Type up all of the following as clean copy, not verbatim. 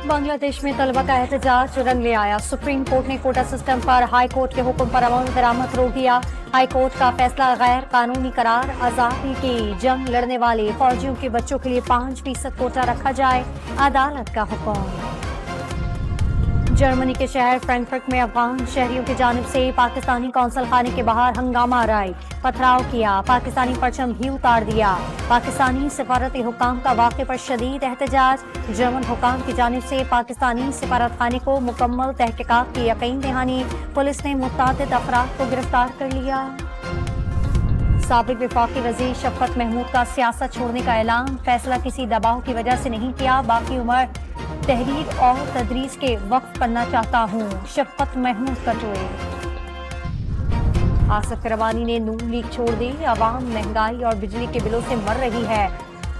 बांग्लादेश में तलबा का एहतजाज रंग ले आया। सुप्रीम कोर्ट ने कोटा सिस्टम पर हाई कोर्ट के हुक्म पर अमल दरामद रोक दिया। हाई कोर्ट का फैसला गैर कानूनी करार। आजादी की जंग लड़ने वाले फौजियों के बच्चों के लिए 5% कोटा रखा जाए, अदालत का हुक्म। जर्मनी के शहर फ्रैंकफर्ट में अफगान शहरियों की जानिब से पाकिस्तानी कौंसल खाने के बाहर हंगामा आराई, पथराव किया, पाकिस्तानी परचम भी उतार दिया। पाकिस्तानी सिफारती हुकाम का वाक़े पर शदीद एहतजाज। जर्मन हुकाम की जानिब से पाकिस्तानी सिफारत खाने को मुकम्मल तहकीकात की यकीन दहानी। पुलिस ने मुतअद्दिद अफराद को गिरफ्तार कर लिया। साबिक वफाकी वज़ीर शफ़क़त महमूद का सियासत छोड़ने का ऐलान। फैसला किसी दबाव की वजह से नहीं किया, बाकी उम्र तहरीर और तदरीस के वक्फ करना चाहता हूँ, शफ़क़त महमूद का ट्वीट। आसिफ रवानी ने नून लीग छोड़ दी। अवाम महंगाई और बिजली के बिलों से मर रही है।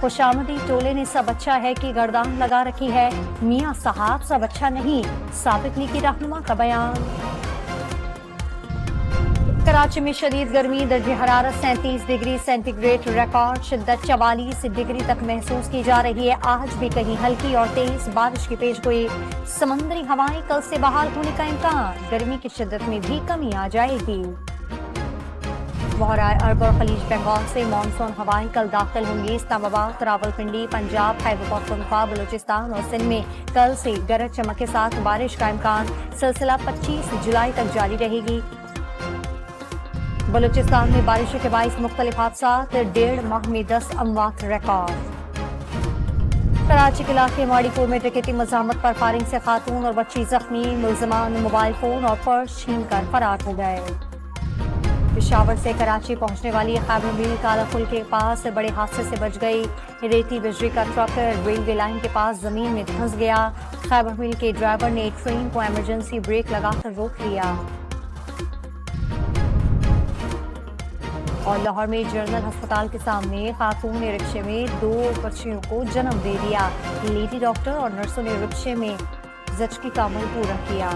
खुशामदी टोले ने सब अच्छा है की गर्दान लगा रखी है। मियाँ साहब सब अच्छा नहीं, साबिक लीगी रहनुमा का बयान। कराची में शदीद गर्मी, दर्जे हरारत 37 डिग्री सेंटीग्रेड रिकॉर्ड। शिद्दत 44 डिग्री तक महसूस की जा रही है। आज भी कहीं हल्की और तेज बारिश की पेशगोई। समंदरी हवाएं कल से बहाल होने का इम्कान। गर्मी की शिद्दत में भी कमी आ जाएगी। बहराए अरब और खलीज बंगाल से मानसून हवाएं कल दाखिल होंगी। इस्लामाबाद, रावलपिंडी, पंजाब, खैबर पख्तूनख्वा, बलूचिस्तान और सिंध में कल से गरज चमक के साथ बारिश का इम्कान। सिलसिला 25 जुलाई तक जारी रहेगी। बलूचिस्तान में बारिशों के बाइस मुख्तलिफ हादसात, 1.5 माह में 10 अमवात रिकॉर्ड। कराची के इलाके माड़ीपुर में डकैती मज़ाहमत पर फायरिंग से खातून और बच्ची जख्मी। मुल्ज़िमान मोबाइल फोन और पर्स छीन कर फरार हो गए। पेशावर से कराची पहुंचने वाली खैबर मिल कालापुल के पास बड़े हादसे से बच गई। रेती बिजली का ट्रक रेलवे लाइन के पास जमीन में धंस गया। खैबर मिल के ड्राइवर ने ट्रेन को इमरजेंसी ब्रेक लगाकर रोक लिया। और लाहौर में जनरल अस्पताल के सामने खातून ने रिक्शे में 2 बच्चियों को जन्म दे दिया। लेडी डॉक्टर और नर्सों ने रिक्शे में जचकी का अमल पूरा किया।